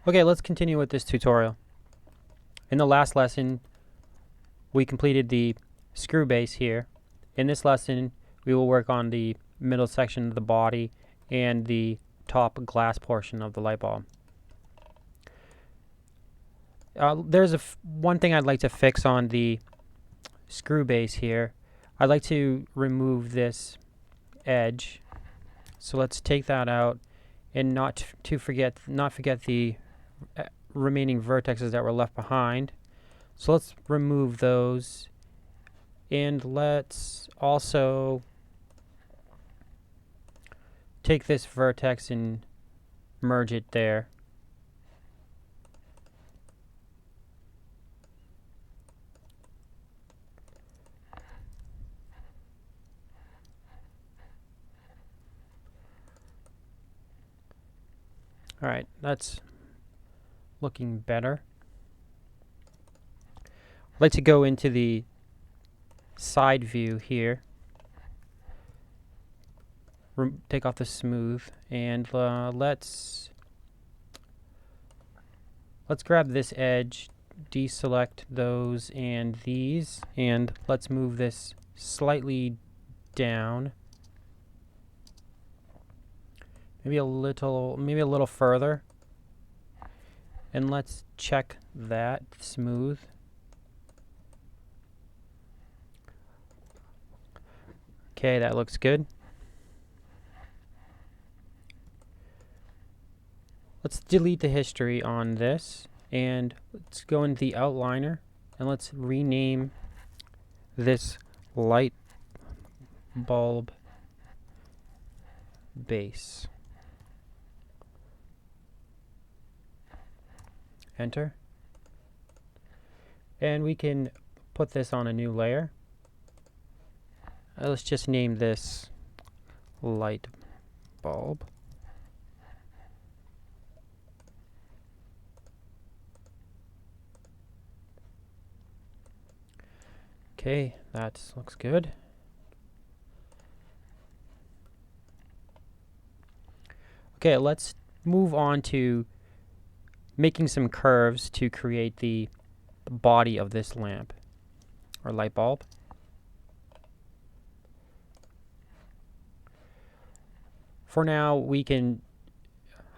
Okay, let's continue with this tutorial. In the last lesson, we completed the screw base here. In this lesson, we will work on the middle section of the body and the top glass portion of the light bulb. There's one thing I'd like to fix on the screw base here. I'd like to remove this edge. So let's take that out and not forget the remaining vertexes that were left behind. So let's remove those, and let's also take this vertex and merge it there. Alright, that's looking better. I'd like to go into the side view here, take off the smooth, and let's grab this edge, deselect those and these, and let's move this slightly down. Maybe a little further. And let's check that smooth. Okay, that looks good. Let's delete the history on this, and let's go into the outliner, and let's rename this light bulb base. Enter. And we can put this on a new layer. Let's just name this light bulb. Okay, that looks good. Okay, let's move on to making some curves to create the body of this lamp or light bulb. For now, we can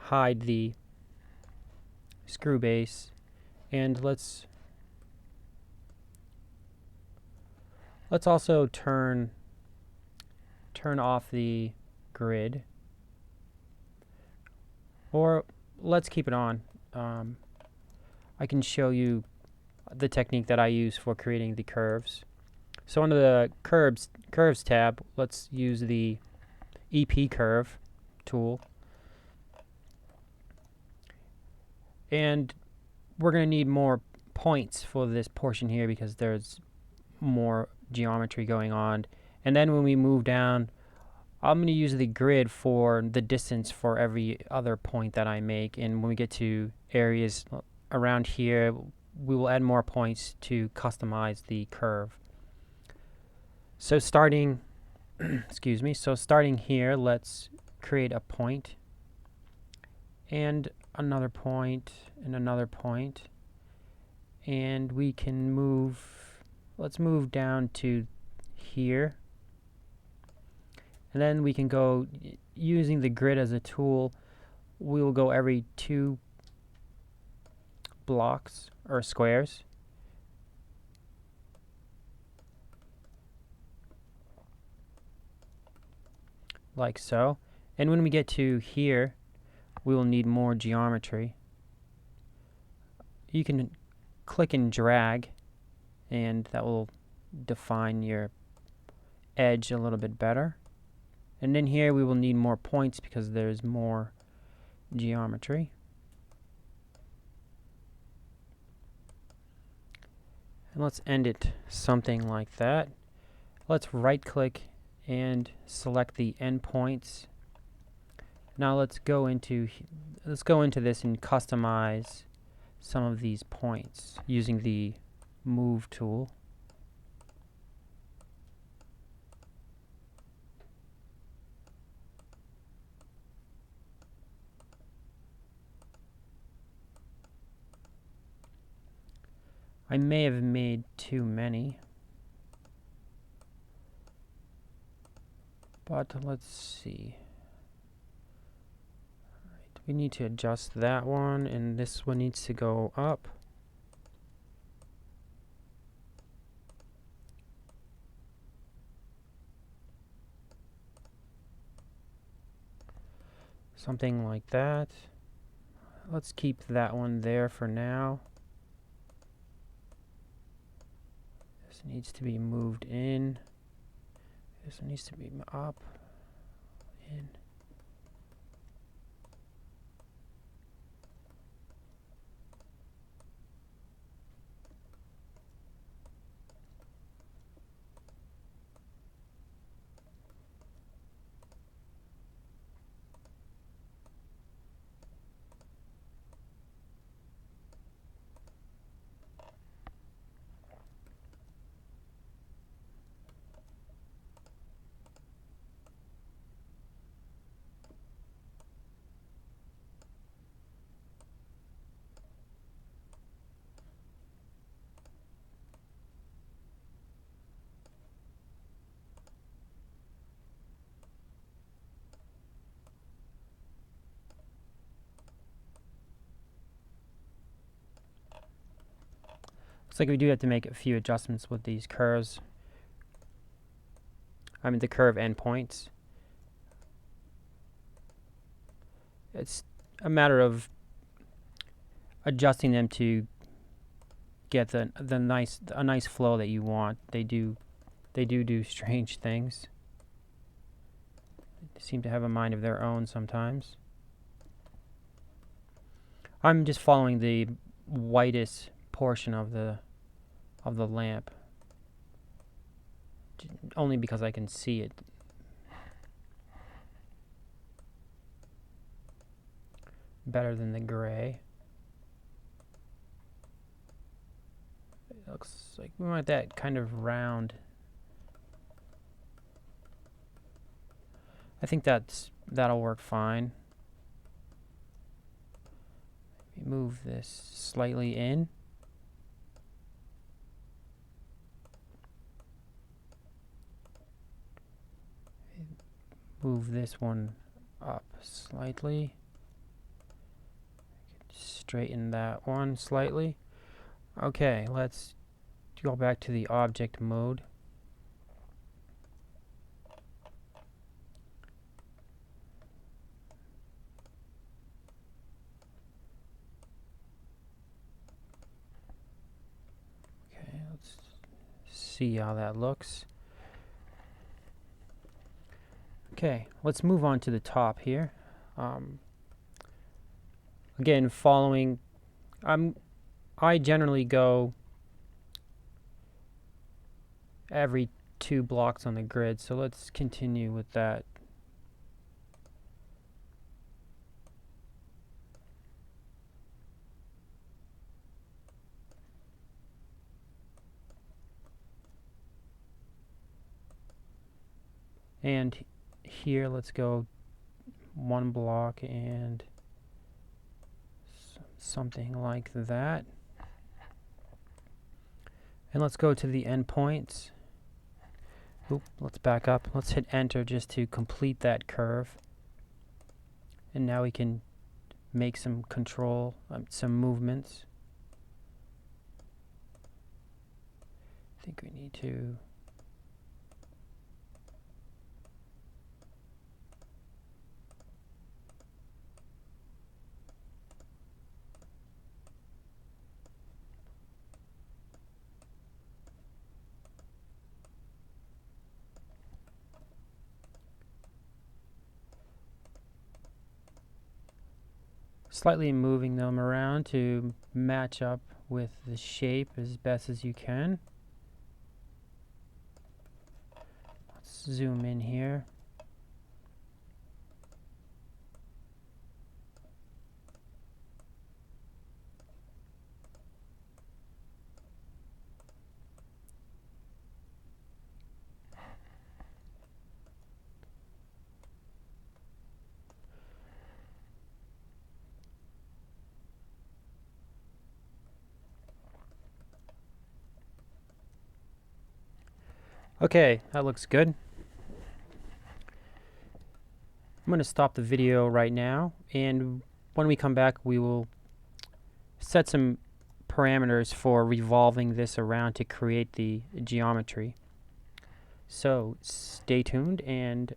hide the screw base, and let's also turn off the grid, or let's keep it on. I can show you the technique that I use for creating the curves. So under the curves tab, let's use the EP curve tool, and we're going to need more points for this portion here because there's more geometry going on. And then when we move down, I'm going to use the grid for the distance for every other point that I make, and when we get to areas around here, we will add more points to customize the curve. So starting starting here, let's create a point and another point and another point, and we can let's move down to here, and then we can go using the grid as a tool. We will go every 2 blocks or squares. Like so. And when we get to here, we will need more geometry. You can click and drag, and that will define your edge a little bit better. And then here we will need more points because there's more geometry. And let's end it something like that. Let's right click and select the endpoints. Now let's go into this and customize some of these points using the move tool. I may have made too many. But let's see. Alright, we need to adjust that one, and this one needs to go up. Something like that. Let's keep that one there for now. This needs to be moved in. This one needs to be up, in. Looks like we do have to make a few adjustments with these curves. I mean the curve endpoints. It's a matter of adjusting them to get a nice flow that you want. They do strange things. They seem to have a mind of their own sometimes. I'm just following the whitest portion of the lamp, only because I can see it. Better than the gray. It looks like we want that kind of round. I think that'll work fine. Move this slightly in. Move this one up slightly. Straighten that one slightly. Okay, let's go back to the object mode. Okay, let's see how that looks. Okay, let's move on to the top here. Again, following, I generally go every 2 blocks on the grid, so let's continue with that. And here, let's go 1 block and something like that. And let's go to the endpoints. Oop, let's back up. Let's hit enter just to complete that curve. And now we can make some control, some movements. I think we need to slightly moving them around to match up with the shape as best as you can. Let's zoom in here. Okay, that looks good. I'm going to stop the video right now, and when we come back we will set some parameters for revolving this around to create the geometry. So stay tuned, and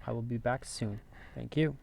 I will be back soon. Thank you.